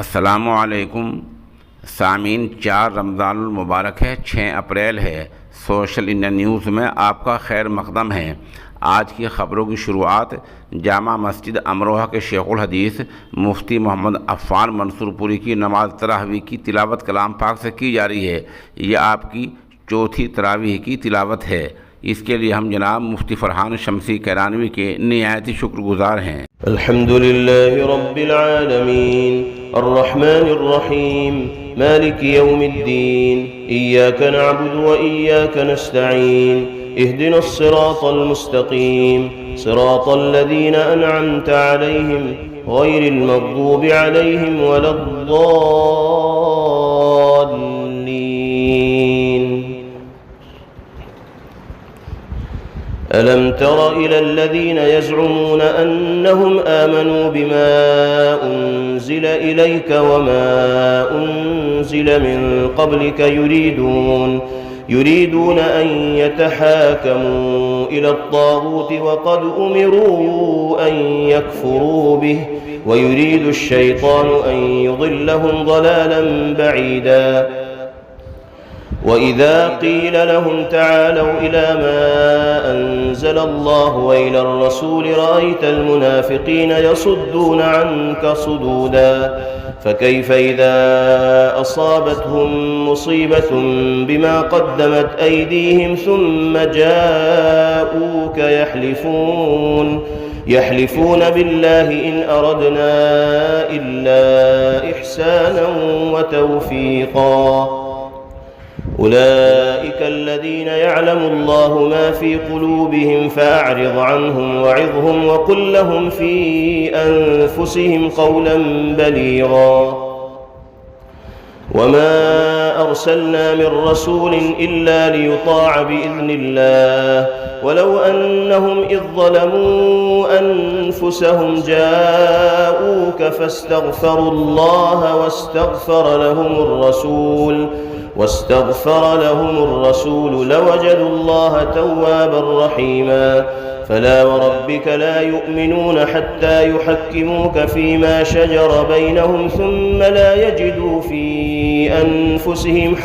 अस्सलामुअलैकुम सामीन। 4 रमज़ानुल मुबारक है, 6 अप्रैल है। सोशल इंडिया न्यूज़ में आपका खैर मक़दम है। आज की ख़बरों की शुरुआत जामा मस्जिद अमरोहा के शेखुल हदीस मुफ्ती मोहम्मद अफ़ान मंसूरपुरी की नमाज तरावी की तिलावत कलाम पाक से की जा रही है। यह आपकी चौथी तरावीह की तिलावत है। इसके लिए हम जनाब मुफ्ती फ़रहान शमसी कैरानवी के निहायत शुक्रगुज़ार हैं। अल्हम्दुलिल्लाहि रब्बिल आलमीन अर्रहमानिर रहीम मालिकि यौमिद्दीन इय्याका नअबुदु व इय्याका नस्तईन इहदिनस सिरातल मुस्तकीम सिरातल लज़ीना अनअमता अलैहिम गैरिल मग़दूबि अलैहिम वलद्दाल्लीन। ألم تر إلى الذين يزعمون أنهم آمنوا بما أنزل إليك وما أنزل من قبلك يريدون أن يتحاكموا إلى الطاغوت وقد أمروا أن يكفروا به ويريد الشيطان أن يضلهم ضلالا بعيدا. وإذا قيل لهم تعالوا إلى ما أنزل الله وإلى الرسول رأيت المنافقين يصدون عنك صدودا. فكيف إذا أصابتهم مصيبة بما قدمت أيديهم ثم جاءوك يحلفون بالله إن أردنا إلا إحسانا وتوفيقا. أولئك الذين يعلم الله ما في قلوبهم فأعرض عنهم وعظهم وقل لهم في أنفسهم قولا بليغا. وما أرسلنا من رسول إلا ليطاع بإذن الله ولو أنهم إذ ظلموا أنفسهم جاءوك فاستغفروا الله واستغفر لهم الرسول لوجدوا الله توابا رحيما. فلا وربك لا يؤمنون حتى يحكموك فيما شجر بينهم ثم لا يجدوا في أنفسهم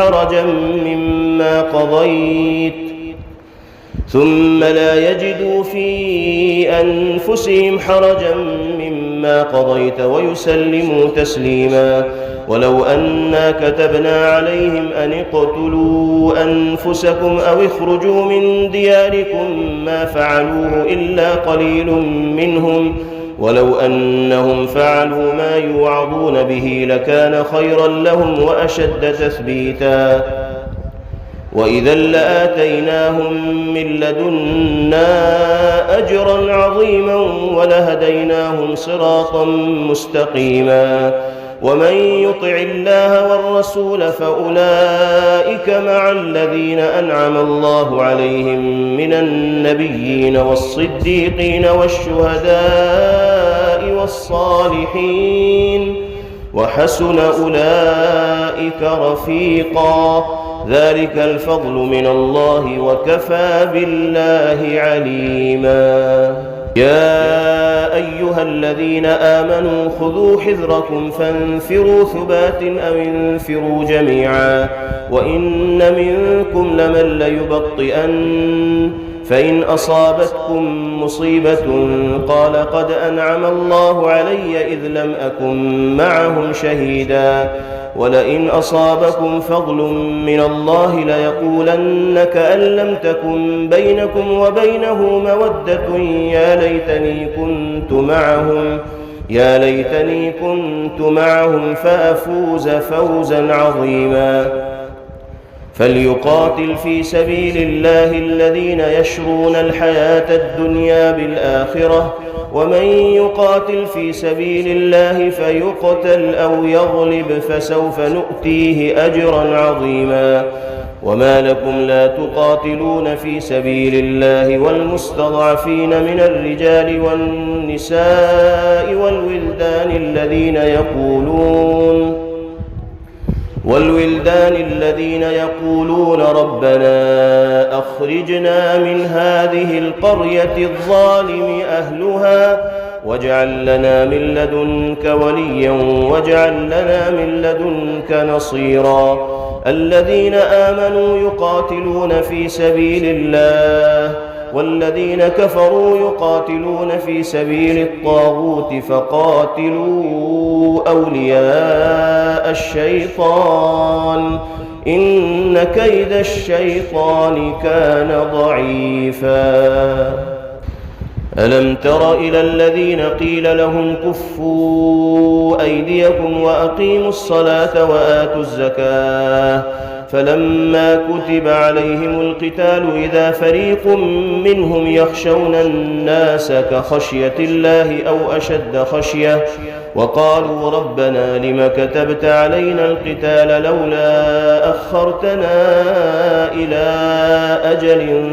حرجا مما قضيت ويسلموا تسليما. ولو أنا كتبنا عليهم أن اقتلوا أنفسكم أو اخرجوا من دياركم ما فعلوه إلا قليل منهم ولو أنهم فعلوا ما يوعظون به لكان خيرا لهم وأشد تثبيتا. وإذا لآتيناهم من لدنا أجرا عظيما ولهديناهم صراطا مستقيما. ومن يطع الله والرسول فأولئك مع الذين أنعم الله عليهم من النبيين والصديقين والشهداء والصالحين وحسن أولئك رفيقا. ذلك الفضل من الله وكفى بالله عليما. يا أيها الذين آمنوا خذوا حذركم فانفروا ثبات أو انفروا جميعا. وإن منكم لمن ليبطئن فإن أصابتكم مصيبة قال قد أنعم الله علي إذ لم أكن معهم شهيدا. ولئن أصابكم فضل من الله ليقولن كأن لم تكن بينكم وبينه مودة يا ليتني كنت معهم فأفوز فوزا عظيما. فليقاتل في سبيل الله الذين يشرون الحياة الدنيا بالآخرة ومن يقاتل في سبيل الله فيقتل أو يغلب فسوف نؤتيه أجرا عظيما. وما لكم لا تقاتلون في سبيل الله والمستضعفين من الرجال والنساء والولدان الذين يقولون ربنا أخرجنا من هذه القرية الظالم أهلها واجعل لنا من لدنك وليا واجعل لنا من لدنك نصيرا. الذين آمنوا يقاتلون في سبيل الله والذين كفروا يقاتلون في سبيل الطاغوت فقاتلوا أولياء الشيطان إن كيد الشيطان كان ضعيفا. ألم تر إلى الذين قيل لهم كفوا أيديكم وأقيموا الصلاة وآتوا الزكاة فلما كتب عليهم القتال إذا فريق منهم يخشون الناس كخشية الله أو أشد خشية وقالوا ربنا لم كتبت علينا القتال لولا أخرتنا إلى أجل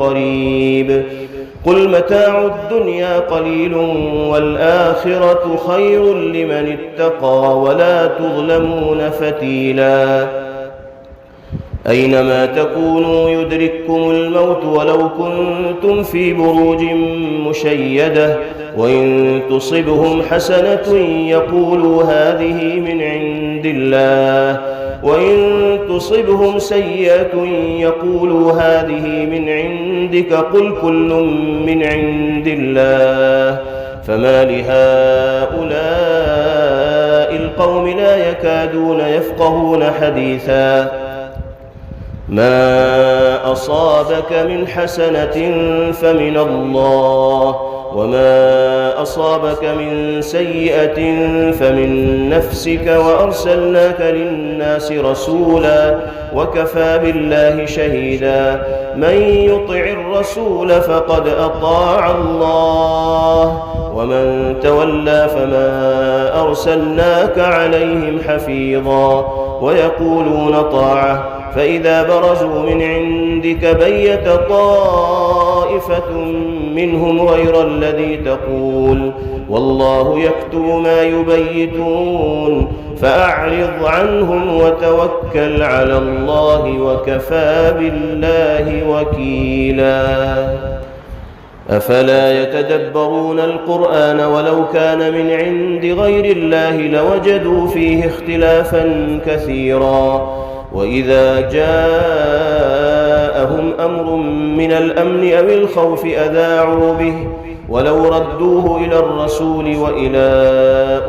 قريب قل متاع الدنيا قليل والآخرة خير لمن اتقى ولا تظلمون فتيلا. أينما تكونوا يدرككم الموت ولو كنتم في بروج مشيدة وإن تصبهم حسنة يقولوا هذه من عند الله وإن تصبهم سيئة يقولوا هذه من عندك قل كل من عند الله فما لهؤلاء القوم لا يكادون يفقهون حديثا. ما أصابك من حسنة فمن الله وما أصابك من سيئة فمن نفسك وأرسلناك للناس رسولا وكفى بالله شهيدا. من يطع الرسول فقد أطاع الله ومن تولى فما أرسلناك عليهم حفيظا. ويقولون طاعة فإذا برزوا من عندك بيت طائفة منهم غير الذي تقول والله يكتب ما يبيتون فأعرض عنهم وتوكل على الله وكفى بالله وكيلا. أفلا يتدبرون القرآن ولو كان من عند غير الله لوجدوا فيه اختلافا كثيرا. وإذا جاءهم أمر من الأمن أو الخوف أذاعوا به ولو ردوه إلى الرسول وإلى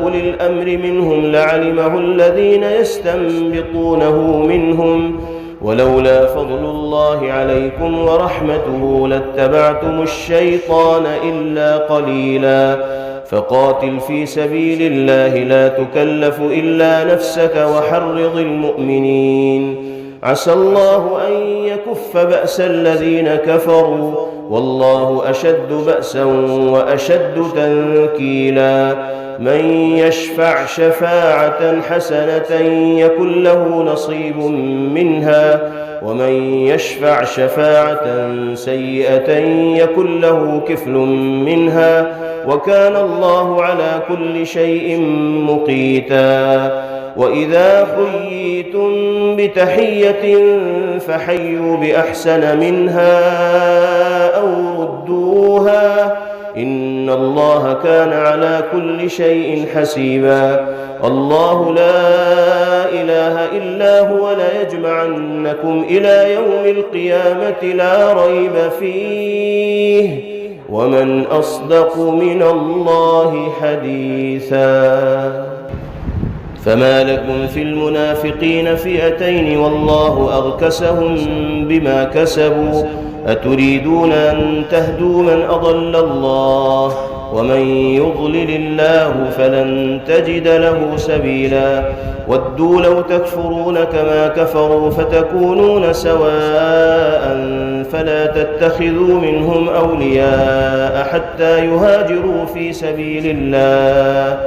أولي الأمر منهم لعلمه الذين يستنبطونه منهم ولولا فضل الله عليكم ورحمته لاتبعتم الشيطان إلا قليلا. فقاتل في سبيل الله لا تكلف إلا نفسك وحرض المؤمنين عسى الله أن يكف بأس الذين كفروا والله أشد بأسا وأشد تنكيلا. من يشفع شفاعة حسنة يكن له نصيب منها ومن يشفع شفاعة سيئة يكن له كفل منها وكان الله على كل شيء مقيتا. وإذا حييتم بتحية فحيوا بأحسن منها أو ردوها إن الله كان على كل شيء حسيبا. الله لا إله إلا هو ليجمعنكم إلى يوم القيامة لا ريب فيه ومن أصدق من الله حديثا. فما لكم في المنافقين فئتين والله أركسهم بما كسبوا أتريدون أن تهدوا من أضل الله ومن يضلل الله فلن تجد له سبيلا. ودوا لو تكفرون كما كفروا فتكونون سواء فلا تتخذوا منهم أولياء حتى يهاجروا في سبيل الله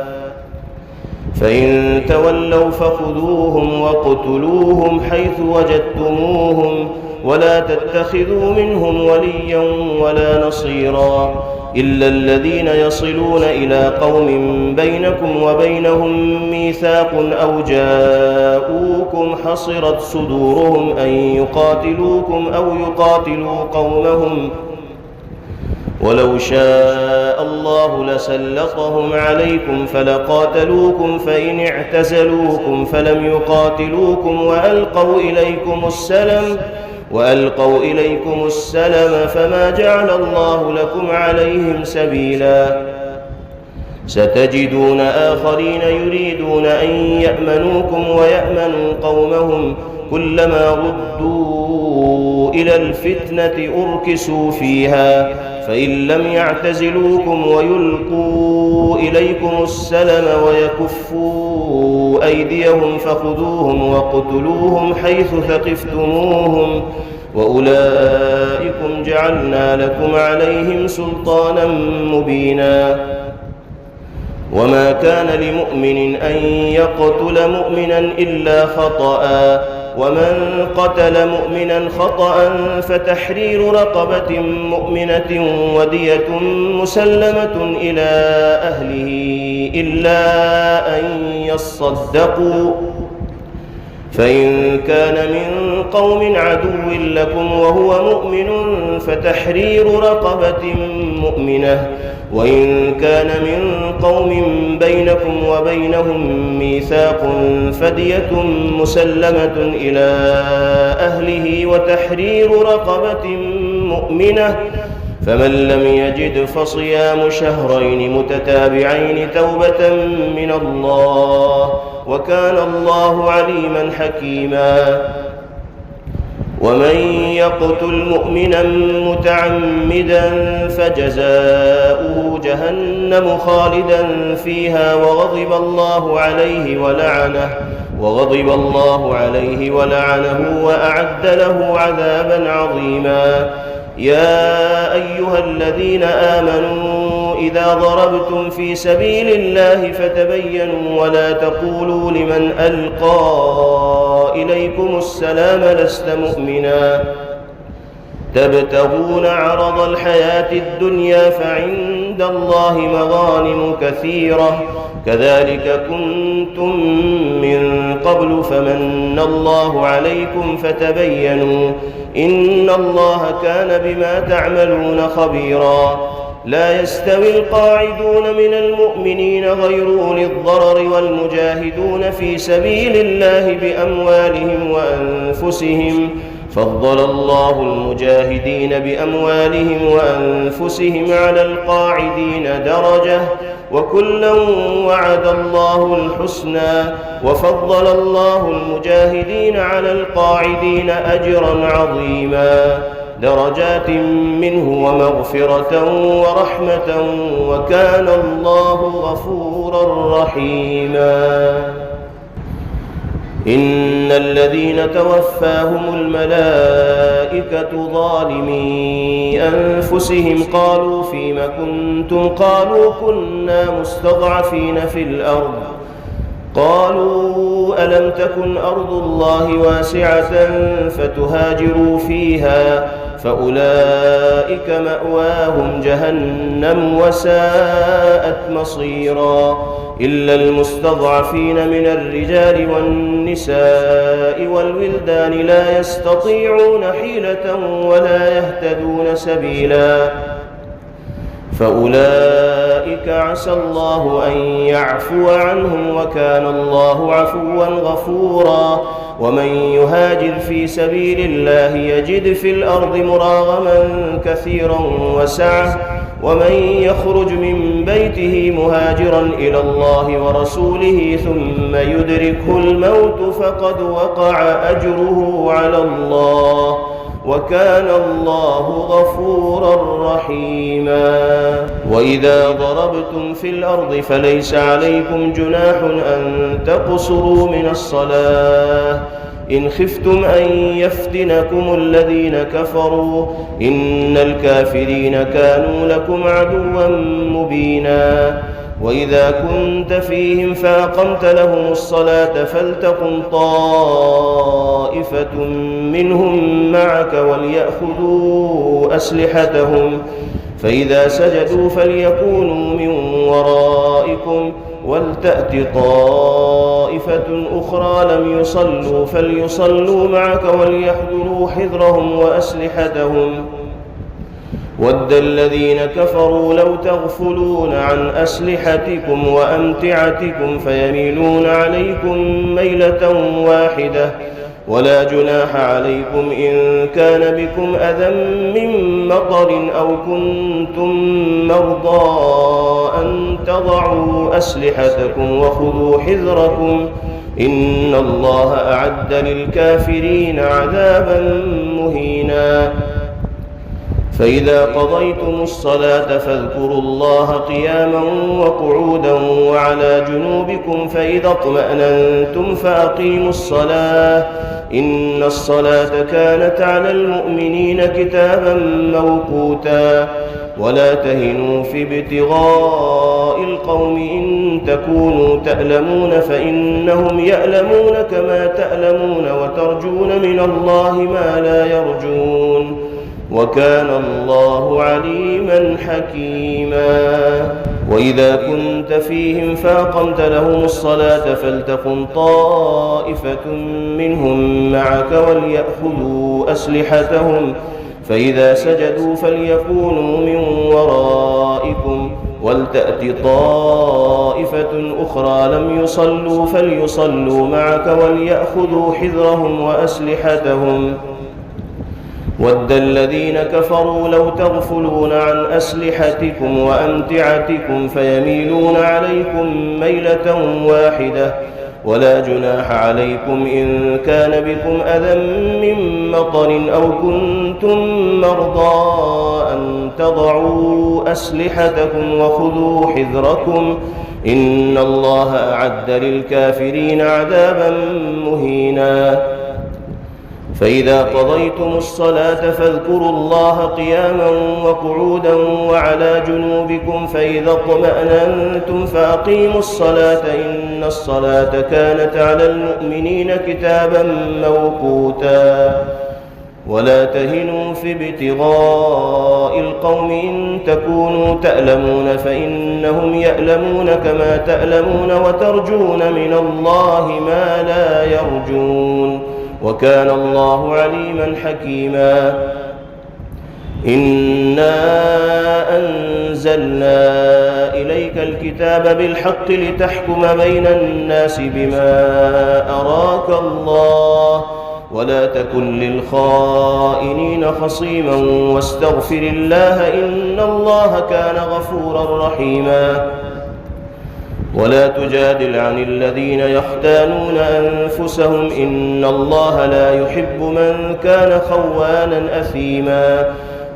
فإن تولوا فخذوهم واقتلوهم حيث وجدتموهم ولا تتخذوا منهم وليا ولا نصيرا إلا الذين يصلون إلى قوم بينكم وبينهم ميثاق أو جاءوكم حصرت صدورهم أن يقاتلوكم أو يقاتلوا قومهم ولو شاء الله لسلطهم عليكم فلقاتلوكم فإن اعتزلوكم فلم يقاتلوكم وألقوا إليكم السلم فما جعل الله لكم عليهم سبيلا. ستجدون آخرين يريدون أن يأمنوكم ويأمنوا قومهم كلما ردوا إلى الفتنة أركسوا فيها فإن لم يعتزلوكم ويلقوا إليكم السلم ويكفوا أيديهم فخذوهم واقتلوهم حيث ثقفتموهم وأولئكم جعلنا لكم عليهم سلطانا مبينا. وما كان لمؤمن أن يقتل مؤمنا إلا خطأ ومن قتل مؤمنا خطأ فتحرير رقبة مؤمنة ودية مسلمة إلى أهله إلا أن يصدقوا فإن كان من قوم عدو لكم وهو مؤمن فتحرير رقبة مؤمنة وإن كان من قوم بينكم وبينهم ميثاق فدية مسلمة إلى أهله وتحرير رقبة مؤمنة فمن لم يجد فصيام شهرين متتابعين توبة من الله وكان الله عليما حكيما. ومن يقتل مؤمنا متعمدا فجزاؤه جهنم خالدا فيها وغضب الله عليه ولعنه وأعد له عذابا عظيما. يا أيها الذين آمنوا إذا ضربتم في سبيل الله فتبينوا ولا تقولوا لمن ألقى إليكم السلام لست مؤمنا تبتغون عرض الحياة الدنيا فعند الله مغانم كثيرة كذلك كنتم من قبل فمن الله عليكم فتبينوا إن الله كان بما تعملون خبيرا. لا يستوي القاعدون من المؤمنين غير أولي الضرر والمجاهدون في سبيل الله بأموالهم وأنفسهم فضل الله المجاهدين بأموالهم وأنفسهم على القاعدين درجة وكلا وعد الله الحسنى وفضل الله المجاهدين على القاعدين أجرا عظيما درجات منه ومغفرة ورحمة وكان الله غفورا رحيما. إن الذين توفاهم الملائكة ظالمي أنفسهم قالوا فيم كنتم قالوا كنا مستضعفين في الأرض قالوا ألم تكن أرض الله واسعة فتهاجروا فيها فأولئك مأواهم جهنم وساءت مصيرا إلا المستضعفين من الرجال والنساء والولدان لا يستطيعون حيلة ولا يهتدون سبيلا فأولئك عسى الله أن يعفو عنهم وكان الله عفوا غفورا. ومن يهاجر في سبيل الله يجد في الأرض مراغما كثيرا وسعة ومن يخرج من بيته مهاجرا إلى الله ورسوله ثم يدركه الموت فقد وقع أجره على الله وكان الله غفورا رحيما. وإذا ضربتم في الأرض فليس عليكم جناح أن تقصروا من الصلاة إن خفتم أن يفتنكم الذين كفروا إن الكافرين كانوا لكم عدوا مبينا. وإذا كنت فيهم فأقمت لهم الصلاة فلتقم طائفة منهم معك وليأخذوا أسلحتهم فإذا سجدوا فليكونوا من ورائكم ولتأت طائفة أخرى لم يصلوا فليصلوا معك وليحذروا حذرهم وأسلحتهم ود الذين كفروا لو تغفلون عن أسلحتكم وأمتعتكم فيميلون عليكم ميلة واحدة ولا جناح عليكم إن كان بكم أذى من مطر أو كنتم مرضى أن تضعوا أسلحتكم وخذوا حذركم إن الله أعد للكافرين عذابا مهينا فإذا قضيتم الصلاة فاذكروا الله قياما وقعودا وعلى جنوبكم فإذا اطمأننتم فأقيموا الصلاة إن الصلاة كانت على المؤمنين كتابا موقوتا ولا تهنوا في ابتغاء القوم إن تكونوا تألمون فإنهم يألمون كما تألمون وترجون من الله ما لا يرجون وكان الله عليما حكيما وإذا كنت فيهم فأقمت لهم الصلاة فلتقم طائفة منهم معك وليأخذوا أسلحتهم فإذا سجدوا فليكونوا من ورائكم ولتأت طائفة أخرى لم يصلوا فليصلوا معك وليأخذوا حذرهم وأسلحتهم ود الذين كفروا لو تغفلون عن أسلحتكم وأمتعتكم فيميلون عليكم ميلة واحدة ولا جناح عليكم إن كان بكم أذى من مطر أو كنتم مرضى أن تضعوا أسلحتكم وخذوا حذركم إن الله أعد للكافرين عذابا مهينا فإذا قضيتم الصلاة فاذكروا الله قياما وقعودا وعلى جنوبكم فإذا اطمأننتم فأقيموا الصلاة إن الصلاة كانت على المؤمنين كتابا موقوتا ولا تهنوا في ابتغاء القوم إن تكونوا تألمون فإنهم يألمون كما تألمون وترجون من الله ما لا يرجون وكان الله عليما حكيما إنا أنزلنا إليك الكتاب بالحق لتحكم بين الناس بما أراك الله ولا تكن للخائنين خصيما واستغفر الله إن الله كان غفورا رحيما ولا تجادل عن الذين يختانون أنفسهم إن الله لا يحب من كان خوانا أثيما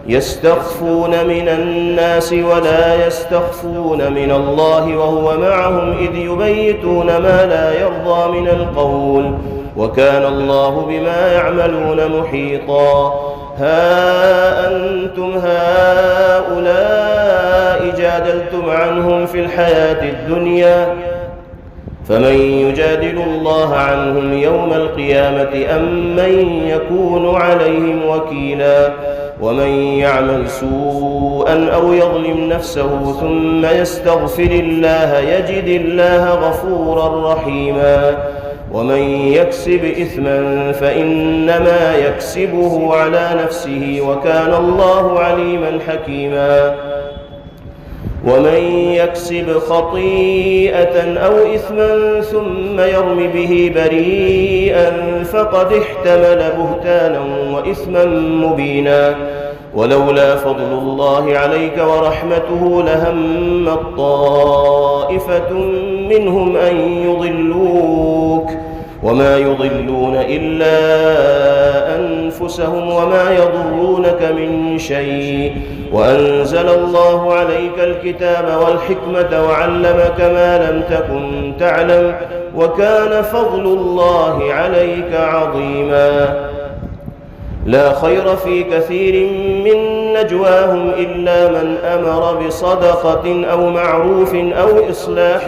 يستخفون من الناس ولا يستخفون من الله وهو معهم إذ يبيتون ما لا يرضى من القول وكان الله بما يعملون محيطا ها أنتم هؤلاء جادلتم عنهم في الحياة الدنيا فمن يجادل الله عنهم يوم القيامة أم من يكون عليهم وكيلا ومن يعمل سوءا أو يظلم نفسه ثم يستغفر الله يجد الله غفورا رحيما ومن يكسب إثما فإنما يكسبه على نفسه وكان الله عليما حكيما ومن يكسب خطيئة أو إثما ثم يرم به بريئا فقد احتمل بهتانا وإثما مبينا ولولا فضل الله عليك ورحمته لهمت طائفة منهم أن يضلوك وما يضلون إلا أنفسهم وما يضرونك من شيء وأنزل الله عليك الكتاب والحكمة وعلمك ما لم تكن تعلم وكان فضل الله عليك عظيما لا خير في كثير من نجواهم إلا من أمر بصدقة أو معروف أو إصلاح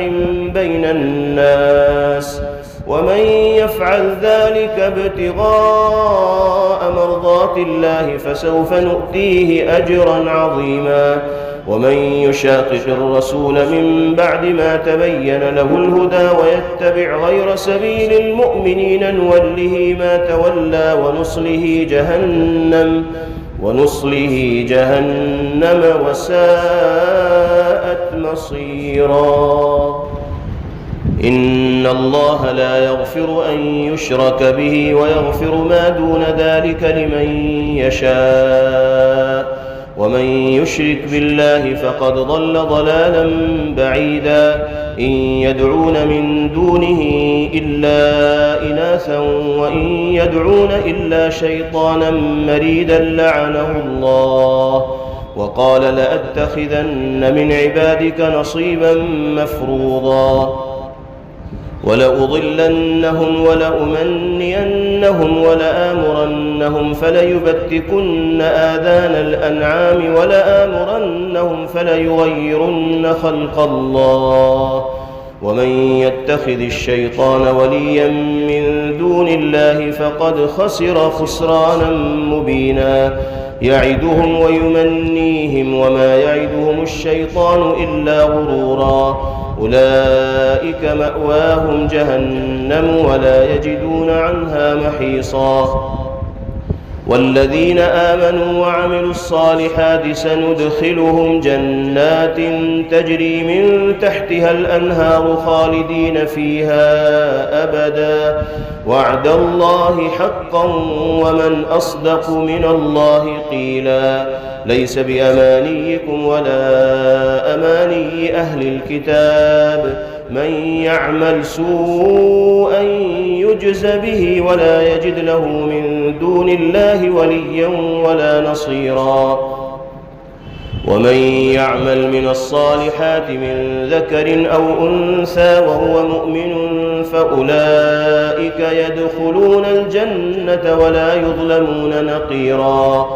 بين الناس ومن يفعل ذلك ابتغاء مرضات الله فسوف نؤتيه أجرا عظيما ومن يشاقق الرسول من بعد ما تبين له الهدى ويتبع غير سبيل المؤمنين نوله ما تولى ونصله جهنم ونصله جهنم وساءت مصيرا. إن الله لا يغفر أن يشرك به ويغفر ما دون ذلك لمن يشاء، ومن يشرك بالله فقد ضل ضلالا بعيدا. إن يدعون من دونه إلا إناثا وإن يدعون إلا شيطانا مريدا لعنه الله، وقال لأتخذن من عبادك نصيبا مفروضا. ولأضلنهم ولأمنينهم ولآمرنهم فليبتكن آذان الأنعام ولآمرنهم فليغيرن خلق الله. ومن يتخذ الشيطان وليا من دون الله فقد خسر خسرانا مبينا. يعدهم ويمنيهم وما يعدهم الشيطان إلا غرورا. أولئك مأواهم جهنم ولا يجدون عنها محيصا. والذين آمنوا وعملوا الصالحات سندخلهم جنات تجري من تحتها الأنهار خالدين فيها أبدا، وعد الله حقا ومن أصدق من الله قيلا. ليس بأمانيكم ولا أماني أهل الكتاب، من يعمل سوءا يجز به ولا يجد له من دون الله وليا ولا نصيرا. ومن يعمل من الصالحات من ذكر أو أنثى وهو مؤمن فأولئك يدخلون الجنة ولا يظلمون نقيرا.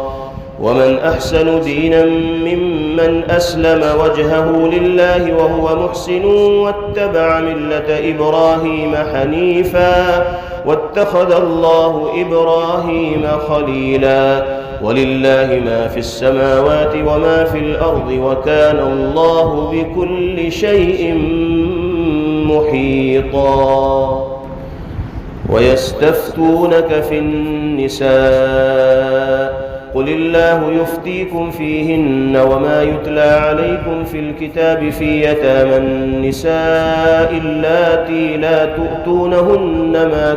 ومن أحسن دينا ممن أسلم وجهه لله وهو محسن واتبع ملة إبراهيم حنيفا واتخذ الله إبراهيم خليلا. ولله ما في السماوات وما في الأرض وكان الله بكل شيء محيطا. ويستفتونك في النساء قل الله يفتيكم فيهن وما يتلى عليكم في الكتاب في يتامى النساء اللاتي لا تؤتونهن ما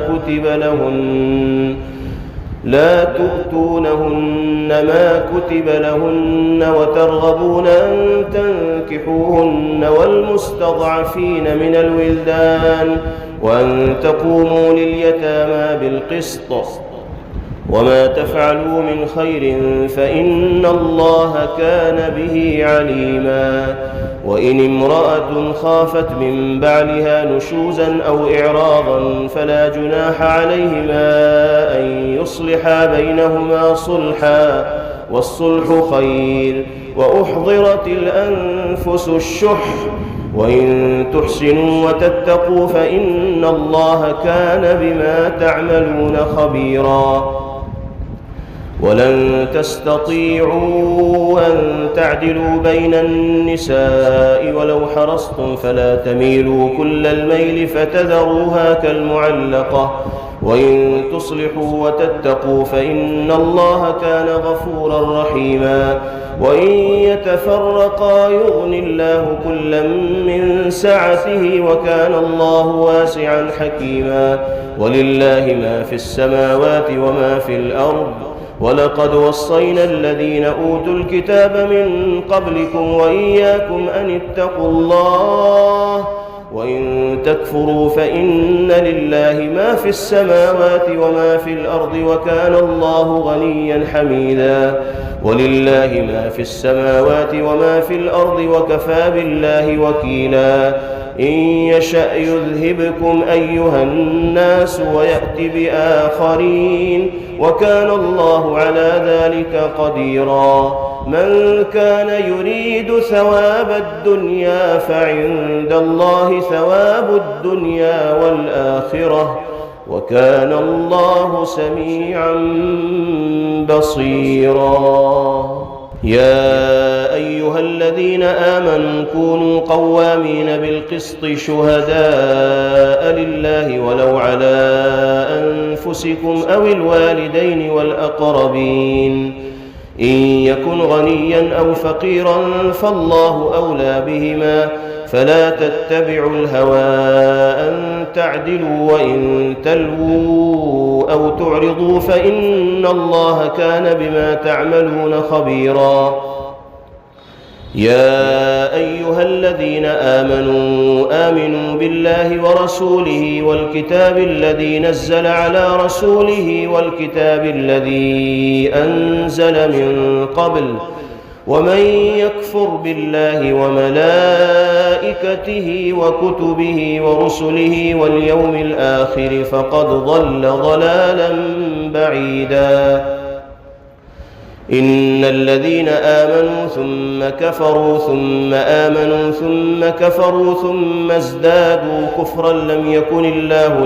كتب لهن وترغبون أن تنكحوهن والمستضعفين من الولدان وأن تقوموا لليتامى بالقسط، وما تفعلوا من خير فإن الله كان به عليما. وإن امرأة خافت من بعلها نشوزا أو إعراضا فلا جناح عليهما أن يصلحا بينهما صلحا، والصلح خير. وأحضرت الأنفس الشح، وإن تحسنوا وتتقوا فإن الله كان بما تعملون خبيرا. ولن تستطيعوا أن تعدلوا بين النساء ولو حرصتم فلا تميلوا كل الميل فتذروها كالمعلقة، وإن تصلحوا وتتقوا فإن الله كان غفورا رحيما. وإن يتفرقا يغن الله كلا من سعته وكان الله واسعا حكيما. ولله ما في السماوات وما في الأرض. ولقد وصينا الذين أوتوا الكتاب من قبلكم وإياكم أن اتقوا الله، وإن تكفروا فإن لله ما في السماوات وما في الأرض وكان الله غنيا حميدا. ولله ما في السماوات وما في الأرض وكفى بالله وكيلا. إن يشأ يذهبكم أيها الناس ويأت بآخرين وكان الله على ذلك قديرا. من كان يريد ثواب الدنيا فعند الله ثواب الدنيا والآخرة وكان الله سميعا بصيرا. يا أيها الذين آمنوا كونوا قوامين بالقسط شهداء لله ولو على أنفسكم أو الوالدين والأقربين إن يكن غنيا أو فقيرا فالله أولى بهما، فلا تتبعوا الهوى أن تعدلوا، وإن تلووا أو تعرضوا فإن الله كان بما تعملون خبيرا. يا أيها الذين آمنوا بالله ورسوله والكتاب الذي نزل على رسوله والكتاب الذي أنزل من قبل، ومن يكفر بالله وملائكته وكتبه ورسله واليوم الآخر فقد ضل ضلالا بعيدا. إن الذين آمنوا ثم كفروا ثم آمنوا ثم كفروا ثم ازدادوا كفرا لم يكن الله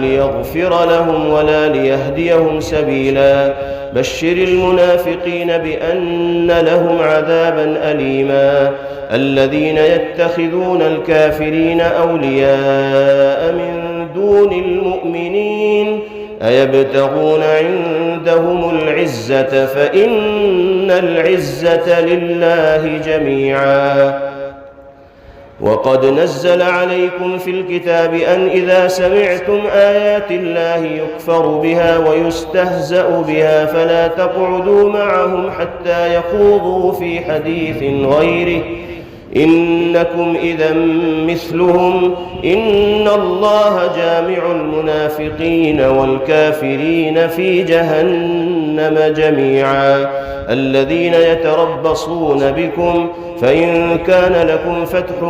ليغفر لهم ولا ليهديهم سبيلا. بشر المنافقين بأن لهم عذابا أليما. الذين يتخذون الكافرين أولياء من دون المؤمنين أيبتغون عندهم العزة فإن العزة لله جميعا. وقد نزل عليكم في الكتاب أن إذا سمعتم آيات الله يكفر بها ويستهزأ بها فلا تقعدوا معهم حتى يخوضوا في حديث غيره، إنكم إذا مثلهم، إن الله جامع المنافقين والكافرين في جهنم جميعا. الذين يتربصون بكم فإن كان لكم فتح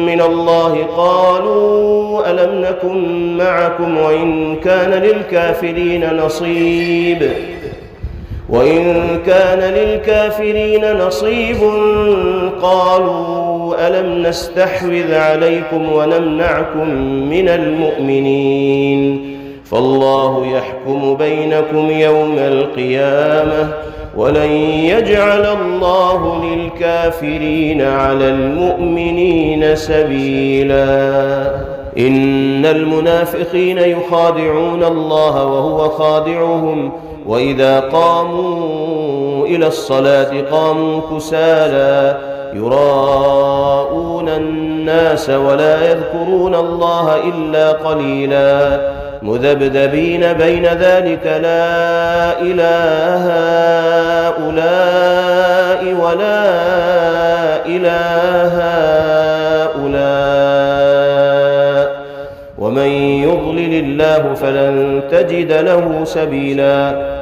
من الله قالوا ألم نكن معكم وإن كان للكافرين نصيب قالوا ألم نستحوذ عليكم ونمنعكم من المؤمنين. فالله يحكم بينكم يوم القيامة ولن يجعل الله للكافرين على المؤمنين سبيلا. إن المنافقين يخادعون الله وهو خادعهم، وإذا قاموا إلى الصلاة قاموا كسالى يراءون الناس ولا يذكرون الله إلا قليلا، مذبذبين بين ذلك لا إله هؤلاء ولا إله هؤلاء، ومن يضلل الله فلن تجد له سبيلا.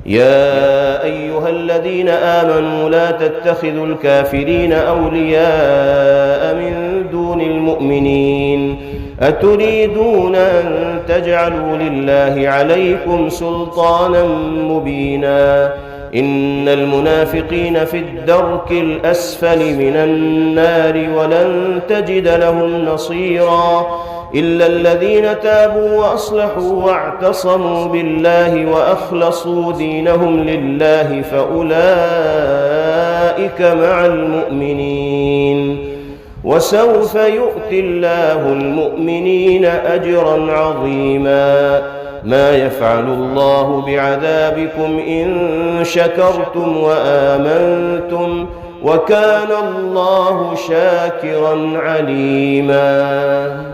يا أيها الذين آمنوا لا تتخذوا الكافرين أولياء من دون المؤمنين، أتريدون أن تجعلوا لله عليكم سلطانا مبينا. إن المنافقين في الدرك الأسفل من النار ولن تجد لهم نصيرا إلا الذين تابوا وأصلحوا واعتصموا بالله وأخلصوا دينهم لله فأولئك مع المؤمنين، وسوف يؤتي الله المؤمنين أجرا عظيما. ما يفعل الله بعذابكم إن شكرتم وآمنتم وكان الله شاكرا عليما.